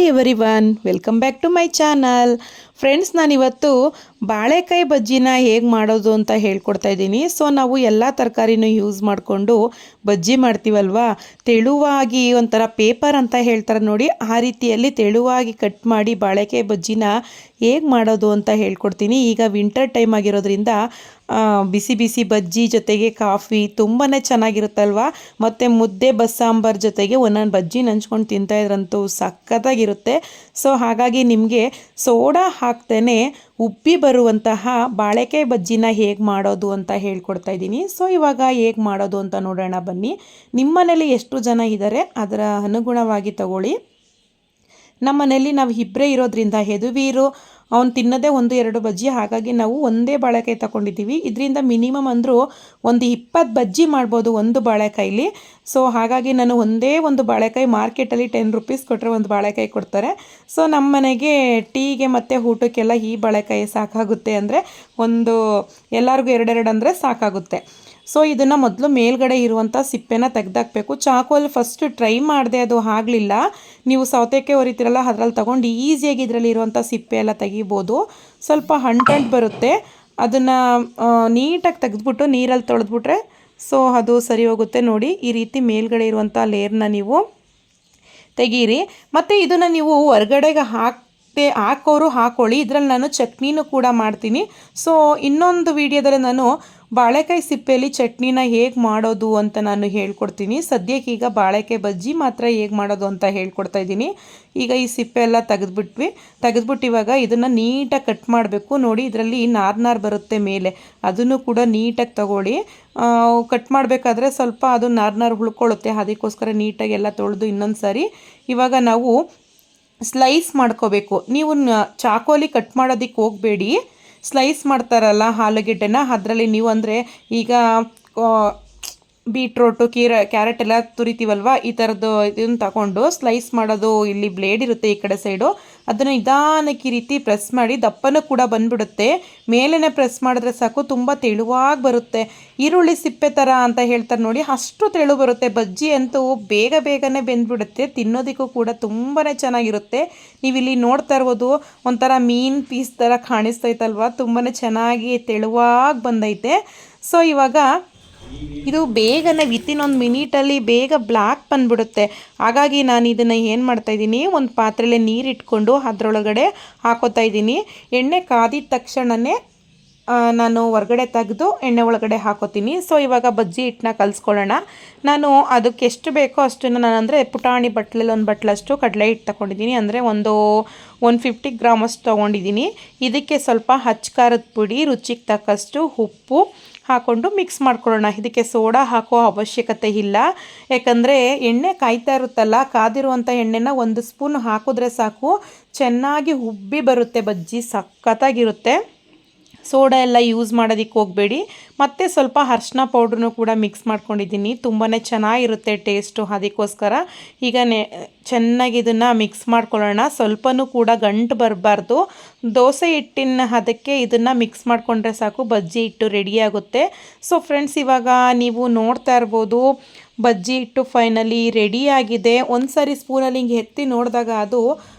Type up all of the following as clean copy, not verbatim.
Hi everyone, welcome back to my channel. Friends, ನಾನಿವತ್ತು ಬಾಳೆಕಾಯಿ ಬಜ್ಜಿನ ಹೇಗೆ ಮಾಡೋದು ಅಂತ ಹೇಳ್ಕೊಡ್ತಾ ಇದ್ದೀನಿ. ಸೊ ನಾವು ಎಲ್ಲ ತರಕಾರಿನೂ ಯೂಸ್ ಮಾಡಿಕೊಂಡು ಬಜ್ಜಿ ಮಾಡ್ತೀವಲ್ವಾ, ತೆಳುವಾಗಿ ಒಂಥರ ಪೇಪರ್ ಅಂತ ಹೇಳ್ತಾರೆ ನೋಡಿ, ಆ ರೀತಿಯಲ್ಲಿ ತೆಳುವಾಗಿ ಕಟ್ ಮಾಡಿ ಬಾಳೆಕಾಯಿ ಬಜ್ಜಿನ ಹೇಗೆ ಮಾಡೋದು ಅಂತ ಹೇಳ್ಕೊಡ್ತೀನಿ. ಈಗ ವಿಂಟರ್ ಟೈಮ್ ಆಗಿರೋದ್ರಿಂದ ಬಿಸಿ ಬಿಸಿ ಬಜ್ಜಿ ಜೊತೆಗೆ ಕಾಫಿ ತುಂಬಾ ಚೆನ್ನಾಗಿರುತ್ತಲ್ವ. ಮತ್ತು ಮುದ್ದೆ ಬಸ್ಸಾಂಬಾರ್ ಜೊತೆಗೆ ಒಂದೊಂದು ಬಜ್ಜಿ ನಂಚ್ಕೊಂಡು ತಿಂತಾಯಿದ್ರಂತೂ ಸಖತ್ತಾಗಿರುತ್ತೆ. ಸೊ ಹಾಗಾಗಿ ನಿಮಗೆ ಸೋಡಾ ಹಾಕ್ತೇನೆ ಉಬ್ಬಿ ಬರುವಂತಹ ಬಾಳೆಕಾಯಿ ಬಜ್ಜಿನ ಹೇಗೆ ಮಾಡೋದು ಅಂತ ಹೇಳ್ಕೊಡ್ತಾ ಇದ್ದೀನಿ. ಸೊ ಇವಾಗ ಹೇಗೆ ಮಾಡೋದು ಅಂತ ನೋಡೋಣ ಬನ್ನಿ. ನಿಮ್ಮ ಮನೇಲಿ ಎಷ್ಟು ಜನ ಇದ್ದಾರೆ ಅದರ ಅನುಗುಣವಾಗಿ ತಗೊಳ್ಳಿ. ನಮ್ಮ ಮನೇಲಿ ನಾವು ಇಬ್ಬರೇ ಇರೋದ್ರಿಂದ ಹೆದುವೀರು ಅವ್ನು ತಿನ್ನೋದೇ 1-2 ಬಜ್ಜಿ, ಹಾಗಾಗಿ ನಾವು ಒಂದೇ ಬಾಳೆಕಾಯಿ ತಗೊಂಡಿದ್ದೀವಿ. ಇದರಿಂದ ಮಿನಿಮಮ್ ಅಂದರೂ ಒಂದು 20 ಬಜ್ಜಿ ಮಾಡ್ಬೋದು ಒಂದು ಬಾಳೆಕಾಯಿಲಿ. ಸೊ ಹಾಗಾಗಿ ನಾನು ಒಂದೇ ಒಂದು ಬಾಳೆಕಾಯಿ, ಮಾರ್ಕೆಟಲ್ಲಿ 10 ರೂಪೀಸ್ ಕೊಟ್ಟರೆ ಒಂದು ಬಾಳೆಕಾಯಿ ಕೊಡ್ತಾರೆ. ಸೊ ನಮ್ಮ ಮನೆಗೆ ಟೀಗೆ ಮತ್ತು ಊಟಕ್ಕೆಲ್ಲ ಈ ಬಾಳೆಕಾಯಿ ಸಾಕಾಗುತ್ತೆ. ಅಂದರೆ ಒಂದು ಎಲ್ಲರಿಗೂ 2-2 ಅಂದರೆ ಸಾಕಾಗುತ್ತೆ. ಸೊ ಇದನ್ನು ಮೊದಲು ಮೇಲ್ಗಡೆ ಇರುವಂಥ ಸಿಪ್ಪೆನ ತೆಗೆದಾಕಬೇಕು. ಚಾಕುವಲ್ಲಿ ಫಸ್ಟ್ ಟ್ರೈ ಮಾಡಿದೆ, ಅದು ಆಗಲಿಲ್ಲ. ನೀವು ಸೌತೆಕಾಯಿ ಹೊರಿತೀರಲ್ಲ ಅದರಲ್ಲಿ ತೊಗೊಂಡು ಈಸಿಯಾಗಿ ಇದರಲ್ಲಿ ಇರುವಂಥ ಸಿಪ್ಪೆ ಎಲ್ಲ ತೆಗಿಬೋದು. ಸ್ವಲ್ಪ ಹಂಟಂಟು ಬರುತ್ತೆ, ಅದನ್ನು ನೀಟಾಗಿ ತೆಗೆದ್ಬಿಟ್ಟು ನೀರಲ್ಲಿ ತೊಳೆದ್ಬಿಟ್ರೆ ಸೊ ಅದು ಸರಿ ಹೋಗುತ್ತೆ. ನೋಡಿ, ಈ ರೀತಿ ಮೇಲ್ಗಡೆ ಇರುವಂಥ ಲೇಯರ್ನ ನೀವು ತೆಗೀರಿ. ಮತ್ತು ಇದನ್ನು ನೀವು ಹೊರಗಡೆಗೆ ಹಾಕೋರು ಹಾಕೊಳ್ಳಿ. ಇದರಲ್ಲಿ ನಾನು ಚಟ್ನಿನೂ ಕೂಡ ಮಾಡ್ತೀನಿ. ಸೊ ಇನ್ನೊಂದು ವಿಡಿಯೋದಲ್ಲಿ ನಾನು ಬಾಳೆಕಾಯಿ ಸಿಪ್ಪೆಯಲ್ಲಿ ಚಟ್ನಿನ ಹೇಗೆ ಮಾಡೋದು ಅಂತ ನಾನು ಹೇಳ್ಕೊಡ್ತೀನಿ. ಸದ್ಯಕ್ಕೆ ಈಗ ಬಾಳೆಕಾಯಿ ಬಜ್ಜಿ ಮಾತ್ರ ಹೇಗೆ ಮಾಡೋದು ಅಂತ ಹೇಳ್ಕೊಡ್ತಾ ಇದ್ದೀನಿ. ಈಗ ಈ ಸಿಪ್ಪೆ ಎಲ್ಲ ತೆಗೆದ್ಬಿಟ್ಟು ಇವಾಗ ಇದನ್ನು ನೀಟಾಗಿ ಕಟ್ ಮಾಡಬೇಕು. ನೋಡಿ, ಇದರಲ್ಲಿ ನಾರು ಬರುತ್ತೆ ಮೇಲೆ, ಅದನ್ನು ಕೂಡ ನೀಟಾಗಿ ತಗೊಳ್ಳಿ. ಕಟ್ ಮಾಡಬೇಕಾದ್ರೆ ಸ್ವಲ್ಪ ಅದು ನಾರು ಉಳ್ಕೊಳ್ಳುತ್ತೆ, ಅದಕ್ಕೋಸ್ಕರ ನೀಟಾಗಿ ಎಲ್ಲ ತೊಳೆದು ಇನ್ನೊಂದು ಸಾರಿ ಇವಾಗ ನಾವು ಸ್ಲೈಸ್ ಮಾಡ್ಕೋಬೇಕು. ನೀವು ಚಾಕೋಲಿ ಕಟ್ ಮಾಡೋದಕ್ಕೆ ಹೋಗಬೇಡಿ. ಸ್ಲೈಸ್ ಮಾಡ್ತಾರಲ್ಲ ಆಲೂಗೆಡ್ಡೆನ, ಅದರಲ್ಲಿ ನೀವು ಅಂದರೆ ಈಗ ಬೀಟ್ರೋಟು ಕ್ಯಾರೆಟ್ ಎಲ್ಲ ತುರಿತೀವಲ್ವ, ಈ ಥರದ್ದು ಇದನ್ನು ತಗೊಂಡು ಸ್ಲೈಸ್ ಮಾಡೋದು. ಇಲ್ಲಿ ಬ್ಲೇಡ್ ಇರುತ್ತೆ ಈ ಕಡೆ ಸೈಡು, ಅದನ್ನು ನಿಧಾನಕ್ಕೆ ಈ ರೀತಿ ಪ್ರೆಸ್ ಮಾಡಿ, ದಪ್ಪನೂ ಕೂಡ ಬಂದುಬಿಡುತ್ತೆ. ಮೇಲೇ ಪ್ರೆಸ್ ಮಾಡಿದ್ರೆ ಸಾಕು, ತುಂಬ ತೆಳುವಾಗಿ ಬರುತ್ತೆ. ಈರುಳ್ಳಿ ಸಿಪ್ಪೆ ಥರ ಅಂತ ಹೇಳ್ತಾರೆ ನೋಡಿ, ಅಷ್ಟು ತೆಳು ಬರುತ್ತೆ. ಬಜ್ಜಿ ಅಂತೂ ಬೇಗನೆ ಬೆಂದ್ಬಿಡುತ್ತೆ, ತಿನ್ನೋದಕ್ಕೂ ಕೂಡ ತುಂಬಾ ಚೆನ್ನಾಗಿರುತ್ತೆ. ನೀವಿಲ್ಲಿ ನೋಡ್ತಾ ಇರ್ಬೋದು, ಒಂಥರ ಮೀನು ಪೀಸ್ ಥರ ಕಾಣಿಸ್ತೈತಲ್ವ, ತುಂಬಾ ಚೆನ್ನಾಗಿ ತೆಳುವಾಗಿ ಬಂದೈತೆ. ಸೊ ಇವಾಗ ಇದು ಬೇಗನೆ ವಿತಿನ್ 1 ಮಿನಿಟಲ್ಲಿ ಬೇಗ ಬ್ಲ್ಯಾಕ್ ಬಂದುಬಿಡುತ್ತೆ. ಹಾಗಾಗಿ ನಾನು ಇದನ್ನು ಏನು ಮಾಡ್ತಾಯಿದ್ದೀನಿ, ಒಂದು ಪಾತ್ರೆಯಲ್ಲಿ ನೀರಿಟ್ಕೊಂಡು ಅದರೊಳಗಡೆ ಹಾಕೋತಾ ಇದ್ದೀನಿ. ಎಣ್ಣೆ ಕಾದಿದ ತಕ್ಷಣವೇ ನಾನು ಹೊರಗಡೆ ತೆಗೆದು ಎಣ್ಣೆ ಒಳಗಡೆ ಹಾಕೋತೀನಿ. ಸೊ ಇವಾಗ ಬಜ್ಜಿ ಹಿಟ್ಟನ್ನ ಕಲಿಸ್ಕೊಳ್ಳೋಣ. ನಾನು ಅದಕ್ಕೆ ಎಷ್ಟು ಬೇಕೋ ಅಷ್ಟನ್ನು ನಾನು ಅಂದರೆ ಪುಟಾಣಿ ಬಟ್ಲಲ್ಲಿ 1 ಬಟ್ಲಷ್ಟು ಕಡಲೆ ಹಿಟ್ಟು ತಗೊಂಡಿದ್ದೀನಿ. ಅಂದರೆ 150 ಗ್ರಾಮ್ ಅಷ್ಟು ತೊಗೊಂಡಿದ್ದೀನಿ. ಇದಕ್ಕೆ ಸ್ವಲ್ಪ ಹಚ್ಚ ಖಾರದ ಪುಡಿ, ರುಚಿಗೆ ತಕ್ಕಷ್ಟು ಉಪ್ಪು ಹಾಕ್ಕೊಂಡು ಮಿಕ್ಸ್ ಮಾಡ್ಕೊಳ್ಳೋಣ. ಇದಕ್ಕೆ ಸೋಡಾ ಹಾಕೋ ಅವಶ್ಯಕತೆ ಇಲ್ಲ, ಯಾಕಂದರೆ ಎಣ್ಣೆ ಕಾಯ್ತಾ ಇರುತ್ತಲ್ಲ, ಕಾದಿರುವಂಥ ಎಣ್ಣೆನ 1 ಸ್ಪೂನ್ ಹಾಕಿದ್ರೆ ಸಾಕು, ಚೆನ್ನಾಗಿ ಉಬ್ಬಿ ಬರುತ್ತೆ ಬಜ್ಜಿ, ಸಖತ್ತಾಗಿರುತ್ತೆ. ಸೋಡಾ ಎಲ್ಲ ಯೂಸ್ ಮಾಡೋದಕ್ಕೆ ಹೋಗಬೇಡಿ. ಮತ್ತು ಸ್ವಲ್ಪ ಅರಿಶಿನ ಪೌಡ್ರನ್ನೂ ಕೂಡ ಮಿಕ್ಸ್ ಮಾಡ್ಕೊಂಡಿದ್ದೀನಿ, ತುಂಬಾ ಚೆನ್ನಾಗಿರುತ್ತೆ ಟೇಸ್ಟು. ಅದಕ್ಕೋಸ್ಕರ ಈಗ ಚೆನ್ನಾಗಿ ಇದನ್ನು ಮಿಕ್ಸ್ ಮಾಡ್ಕೊಳ್ಳೋಣ. ಸ್ವಲ್ಪನೂ ಕೂಡ ಗಂಟು ಬರಬಾರ್ದು. ದೋಸೆ ಹಿಟ್ಟಿನ ಅದಕ್ಕೆ ಇದನ್ನು ಮಿಕ್ಸ್ ಮಾಡಿಕೊಂಡ್ರೆ ಸಾಕು, ಬಜ್ಜಿ ಹಿಟ್ಟು ರೆಡಿಯಾಗುತ್ತೆ. ಸೊ ಫ್ರೆಂಡ್ಸ್, ಇವಾಗ ನೀವು ನೋಡ್ತಾ ಇರ್ಬೋದು, ಬಜ್ಜಿ ಹಿಟ್ಟು ಫೈನಲಿ ರೆಡಿಯಾಗಿದೆ. ಒಂದು ಸಾರಿ ಸ್ಪೂನಲ್ಲಿ ಹಿಂಗೆ ಎತ್ತಿ ನೋಡಿದಾಗ ಅದು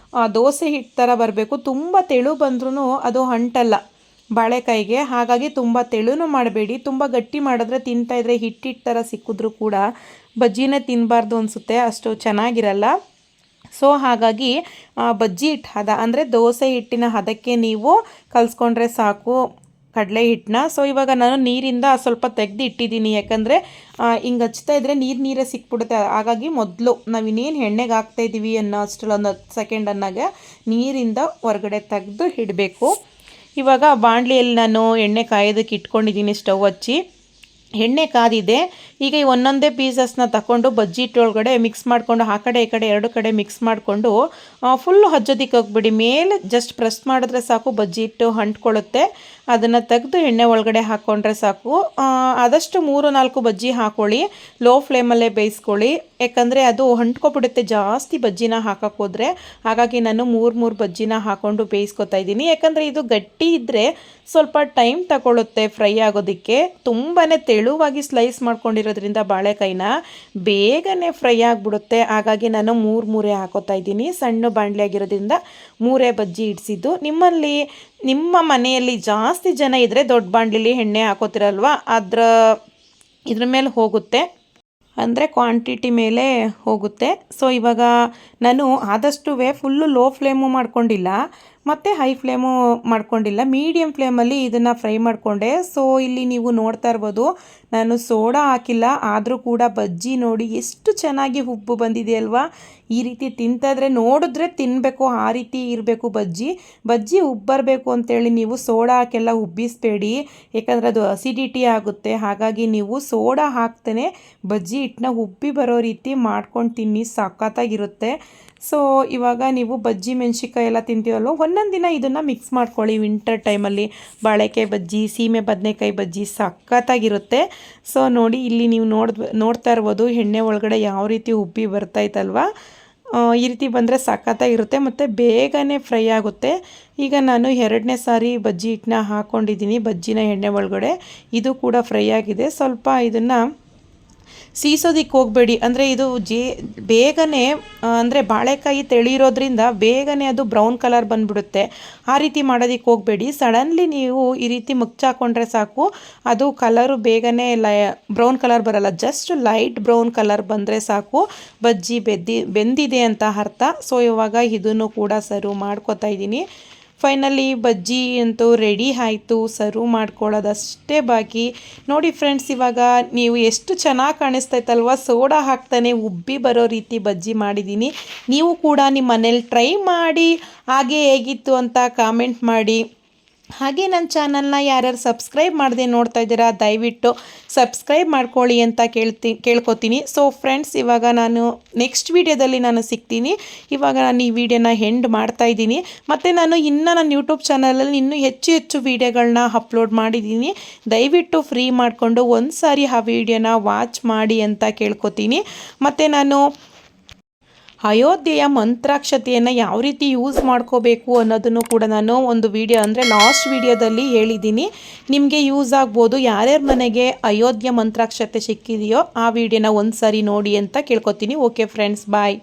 ದೋಸೆ ಹಿಟ್ಟು ಥರ ಬರಬೇಕು. ತುಂಬ ತೆಳು ಬಂದ್ರೂ ಅದು ಅಂಟಲ್ಲ ಬಾಳೆಕಾಯಿಗೆ, ಹಾಗಾಗಿ ತುಂಬ ತೆಳುನೂ ಮಾಡಬೇಡಿ. ತುಂಬ ಗಟ್ಟಿ ಮಾಡಿದ್ರೆ ತಿಂತಾಯಿದ್ರೆ ಹಿಟ್ಟು ಥರ ಸಿಕ್ಕಿದ್ರೂ ಕೂಡ ಬಜ್ಜಿನೇ ತಿನ್ನಬಾರ್ದು ಅನಿಸುತ್ತೆ, ಅಷ್ಟು ಚೆನ್ನಾಗಿರಲ್ಲ. ಸೊ ಹಾಗಾಗಿ ಬಜ್ಜಿ ಹಿಟ್ಟು ಹದ ಅಂದರೆ ದೋಸೆ ಹಿಟ್ಟಿನ ಹದಕ್ಕೆ ನೀವು ಕಲಿಸ್ಕೊಂಡ್ರೆ ಸಾಕು ಕಡಲೆ ಹಿಟ್ಟನ್ನ. ಸೊ ಇವಾಗ ನಾನು ನೀರಿಂದ ಸ್ವಲ್ಪ ತೆಗೆದು ಇಟ್ಟಿದ್ದೀನಿ, ಯಾಕಂದರೆ ಹಿಂಗೆ ಹಚ್ತಾ ಇದ್ದರೆ ನೀರೇ ಸಿಕ್ಬಿಡುತ್ತೆ. ಹಾಗಾಗಿ ಮೊದಲು ನಾವು ಇನ್ನೇನು ಎಣ್ಣೆಗೆ ಹಾಕ್ತಾಯಿದ್ದೀವಿ ಅನ್ನೋ ಅಷ್ಟರಲ್ಲಿ ಒಂದು 10 ಸೆಕೆಂಡ್ ಅನ್ನಾಗ ನೀರಿಂದ ಹೊರಗಡೆ ತೆಗೆದು ಇಡಬೇಕು. ಇವಾಗ ಬಾಣಲಿಯಲ್ಲಿ ನಾನು ಎಣ್ಣೆ ಕಾಯೋದಕ್ಕೆ ಇಟ್ಕೊಂಡಿದ್ದೀನಿ, ಸ್ಟವ್ ಹಚ್ಚಿ. ಎಣ್ಣೆ ಕಾದಿದೆ. ಈಗ ಈ ಒಂದೊಂದೇ ಪೀಸಸ್ನ ತಗೊಂಡು ಬಜ್ಜಿ ಹಿಟ್ಟೊಳಗಡೆ ಮಿಕ್ಸ್ ಮಾಡಿಕೊಂಡು ಆ ಕಡೆ ಈ ಕಡೆ 2 ಕಡೆ ಮಿಕ್ಸ್ ಮಾಡಿಕೊಂಡು ಫುಲ್ಲು ಹಚ್ಚೋದಕ್ಕೆ ಹೋಗ್ಬಿಡಿ. ಮೇಲೆ ಜಸ್ಟ್ ಪ್ರೆಸ್ ಮಾಡಿದ್ರೆ ಸಾಕು, ಬಜ್ಜಿ ಹಿಟ್ಟು ಅಂಟ್ಕೊಳ್ಳುತ್ತೆ. ಅದನ್ನು ತೆಗೆದು ಎಣ್ಣೆ ಒಳಗಡೆ ಹಾಕ್ಕೊಂಡ್ರೆ ಸಾಕು. ಆದಷ್ಟು 3-4 ಬಜ್ಜಿ ಹಾಕ್ಕೊಳ್ಳಿ, ಲೋ ಫ್ಲೇಮಲ್ಲೇ ಬೇಯಿಸ್ಕೊಳ್ಳಿ, ಯಾಕಂದರೆ ಅದು ಅಂಟ್ಕೊಬಿಡುತ್ತೆ ಜಾಸ್ತಿ ಬಜ್ಜಿನ ಹಾಕೋಕ್ಕೆ ಹೋದರೆ. ಹಾಗಾಗಿ ನಾನು 3 ಬಜ್ಜಿನ ಹಾಕ್ಕೊಂಡು ಬೇಯಿಸ್ಕೊತಾ ಇದ್ದೀನಿ. ಯಾಕಂದರೆ ಇದು ಗಟ್ಟಿ ಇದ್ದರೆ ಸ್ವಲ್ಪ ಟೈಮ್ ತಗೊಳ್ಳುತ್ತೆ ಫ್ರೈ ಆಗೋದಕ್ಕೆ. ತುಂಬಾ ತೆಳುವಾಗಿ ಸ್ಲೈಸ್ ಮಾಡ್ಕೊಂಡಿರೋ ಇರೋದ್ರಿಂದ ಬಾಳೆಕಾಯಿನ ಬೇಗನೆ ಫ್ರೈ ಆಗಿಬಿಡುತ್ತೆ. ಹಾಗಾಗಿ ನಾನು ಮೂರೇ ಹಾಕೋತಾ ಇದ್ದೀನಿ. ಸಣ್ಣ ಬಾಣಲೆ ಆಗಿರೋದ್ರಿಂದ 3 ಬಜ್ಜಿ ಇಡಿಸಿದ್ದು. ನಿಮ್ಮ ಮನೆಯಲ್ಲಿ ಜಾಸ್ತಿ ಜನ ಇದ್ದರೆ ದೊಡ್ಡ ಬಾಣಲೆಲಿ ಎಣ್ಣೆ ಹಾಕೋತಿರಲ್ವ, ಇದ್ರ ಮೇಲೆ ಹೋಗುತ್ತೆ, ಅಂದರೆ ಕ್ವಾಂಟಿಟಿ ಮೇಲೆ ಹೋಗುತ್ತೆ. ಸೊ ಇವಾಗ ನಾನು ಆದಷ್ಟು ಫುಲ್ಲು ಲೋ ಫ್ಲೇಮು ಮಾಡ್ಕೊಂಡಿಲ್ಲ ಮತ್ತು ಹೈ ಫ್ಲೇಮು ಮಾಡ್ಕೊಂಡಿಲ್ಲ, ಮೀಡಿಯಮ್ ಫ್ಲೇಮಲ್ಲಿ ಇದನ್ನು ಫ್ರೈ ಮಾಡಿಕೊಂಡೆ. ಸೊ ಇಲ್ಲಿ ನೀವು ನೋಡ್ತಾ ಇರ್ಬೋದು, ನಾನು ಸೋಡಾ ಹಾಕಿಲ್ಲ, ಆದರೂ ಕೂಡ ಬಜ್ಜಿ ನೋಡಿ ಎಷ್ಟು ಚೆನ್ನಾಗಿ ಉಬ್ಬು ಬಂದಿದೆ ಅಲ್ವಾ. ಈ ರೀತಿ ತಿಂತಾಯಿದ್ರೆ ನೋಡಿದ್ರೆ ತಿನ್ನಬೇಕು, ಆ ರೀತಿ ಇರಬೇಕು ಬಜ್ಜಿ ಉಬ್ಬರಬೇಕು ಅಂತೇಳಿ ನೀವು ಸೋಡಾ ಹಾಕೆಲ್ಲ ಉಬ್ಬಿಸಬೇಡಿ, ಯಾಕಂದರೆ ಅದು ಅಸಿಡಿಟಿ ಆಗುತ್ತೆ. ಹಾಗಾಗಿ ನೀವು ಸೋಡಾ ಹಾಕ್ತೇ ಬಜ್ಜಿ ಹಿಟ್ಟನ್ನ ಉಬ್ಬಿ ಬರೋ ರೀತಿ ಮಾಡ್ಕೊಂಡು ತಿನ್ನಿ, ಸಖತ್ತಾಗಿರುತ್ತೆ. ಸೊ ಇವಾಗ ನೀವು ಬಜ್ಜಿ ಮೆಣಸಿನ್ಕಾಯಿ ಎಲ್ಲ ತಿಂತೀವಲ್ವ, ಒಂದೊಂದು ದಿನ ಇದನ್ನು ಮಿಕ್ಸ್ ಮಾಡ್ಕೊಳ್ಳಿ. ವಿಂಟರ್ ಟೈಮಲ್ಲಿ ಬಾಳೆಕಾಯಿ ಬಜ್ಜಿ, ಸೀಮೆ ಬದನೆಕಾಯಿ ಬಜ್ಜಿ ಸಖತ್ತಾಗಿರುತ್ತೆ. ಸೊ ನೋಡಿ ಇಲ್ಲಿ ನೀವು ನೋಡ್ತಾ ಇರ್ಬೋದು ಎಣ್ಣೆ ಒಳಗಡೆ ಯಾವ ರೀತಿ ಉಬ್ಬಿ ಬರ್ತಾಯಿತ್ತಲ್ವ. ಈ ರೀತಿ ಬಂದರೆ ಸಖತ್ತಾಗಿರುತ್ತೆ ಮತ್ತು ಬೇಗನೆ ಫ್ರೈ ಆಗುತ್ತೆ. ಈಗ ನಾನು 2ನೇ ಸಾರಿ ಬಜ್ಜಿ ಹಿಟ್ಟನ್ನ ಹಾಕ್ಕೊಂಡಿದ್ದೀನಿ ಬಜ್ಜಿನ ಎಣ್ಣೆ ಒಳಗಡೆ. ಇದು ಕೂಡ ಫ್ರೈ ಆಗಿದೆ. ಸ್ವಲ್ಪ ಇದನ್ನು ಸೀಸೋದಕ್ಕೆ ಹೋಗಬೇಡಿ, ಅಂದರೆ ಇದು ಬೇಗನೆ, ಅಂದರೆ ಬಾಳೆಕಾಯಿ ತೆಳಿರೋದ್ರಿಂದ ಬೇಗನೆ ಅದು ಬ್ರೌನ್ ಕಲರ್ ಬಂದುಬಿಡುತ್ತೆ. ಆ ರೀತಿ ಮಾಡೋದಕ್ಕೆ ಹೋಗಬೇಡಿ. ಸಡನ್ಲಿ ನೀವು ಈ ರೀತಿ ಮುಚ್ಚಾಕೊಂಡ್ರೆ ಸಾಕು, ಅದು ಕಲರು ಬೇಗನೆ ಬ್ರೌನ್ ಕಲರ್ ಬರಲ್ಲ, ಜಸ್ಟ್ ಲೈಟ್ ಬ್ರೌನ್ ಕಲರ್ ಬಂದರೆ ಸಾಕು, ಬಜ್ಜಿ ಬೆಂದಿದೆ ಅಂತ ಅರ್ಥ. ಸೊ ಇವಾಗ ಇದನ್ನು ಕೂಡ ಸರ್ವ್ ಮಾಡ್ಕೊತಾ ಇದ್ದೀನಿ. ಫೈನಲಿ ಬಜ್ಜಿ ಅಂತೂ ರೆಡಿ ಆಯಿತು, ಸರ್ವ್ ಮಾಡ್ಕೊಳ್ಳೋದಷ್ಟೇ ಬಾಕಿ. ನೋಡಿ ಫ್ರೆಂಡ್ಸ್, ಇವಾಗ ನೀವು ಎಷ್ಟು ಚೆನ್ನಾಗಿ ಕಾಣಿಸ್ತೈತಲ್ವ, ಸೋಡಾ ಹಾಕ್ತಾನೆ ಉಬ್ಬಿ ಬರೋ ರೀತಿ ಬಜ್ಜಿ ಮಾಡಿದ್ದೀನಿ. ನೀವು ಕೂಡ ನಿಮ್ಮ ಮನೇಲಿ ಟ್ರೈ ಮಾಡಿ, ಹಾಗೆ ಹೇಗಿತ್ತು ಅಂತ ಕಾಮೆಂಟ್ ಮಾಡಿ. ಹಾಗೆ ನನ್ನ ಚಾನಲ್ನ ಯಾರ್ಯಾರು ಸಬ್ಸ್ಕ್ರೈಬ್ ಮಾಡದೆ ನೋಡ್ತಾ ಇದ್ದೀರಾ, ದಯವಿಟ್ಟು ಸಬ್ಸ್ಕ್ರೈಬ್ ಮಾಡ್ಕೊಳ್ಳಿ ಅಂತ ಕೇಳ್ಕೊತೀನಿ. ಸೊ ಫ್ರೆಂಡ್ಸ್, ಇವಾಗ ನಾನು ನೆಕ್ಸ್ಟ್ ವೀಡಿಯೋದಲ್ಲಿ ನಾನು ಸಿಗ್ತೀನಿ. ಇವಾಗ ನಾನು ಈ ವಿಡಿಯೋನ ಎಂಡ್ ಮಾಡ್ತಾ ಇದ್ದೀನಿ. ಮತ್ತು ನಾನು ನನ್ನ ಯೂಟ್ಯೂಬ್ ಚಾನಲಲ್ಲಿ ಇನ್ನೂ ಹೆಚ್ಚು ವೀಡಿಯೋಗಳನ್ನ ಅಪ್ಲೋಡ್ ಮಾಡಿದ್ದೀನಿ. ದಯವಿಟ್ಟು ಫ್ರೀ ಮಾಡಿಕೊಂಡು ಒಂದು ಸಾರಿ ಆ ವಿಡಿಯೋನ ವಾಚ್ ಮಾಡಿ ಅಂತ ಕೇಳ್ಕೊತೀನಿ. ಮತ್ತು ನಾನು ಅಯೋಧ್ಯೆಯ ಮಂತ್ರಾಕ್ಷತೆಯನ್ನು ಯಾವ ರೀತಿ ಯೂಸ್ ಮಾಡ್ಕೋಬೇಕು ಅನ್ನೋದನ್ನು ಕೂಡ ನಾನು ಒಂದು ವಿಡಿಯೋ, ಅಂದರೆ ಲಾಸ್ಟ್ ವಿಡಿಯೋದಲ್ಲಿ ಹೇಳಿದ್ದೀನಿ. ನಿಮಗೆ ಯೂಸ್ ಆಗ್ಬೋದು. ಯಾರ್ಯಾರ ಮನೆಗೆ ಅಯೋಧ್ಯೆ ಮಂತ್ರಾಕ್ಷತೆ ಸಿಕ್ಕಿದೆಯೋ ಆ ವಿಡಿಯೋನ ಒಂದು ಸಾರಿ ನೋಡಿ ಅಂತ ಕೇಳ್ಕೊತೀನಿ. ಓಕೆ ಫ್ರೆಂಡ್ಸ್, ಬಾಯ್.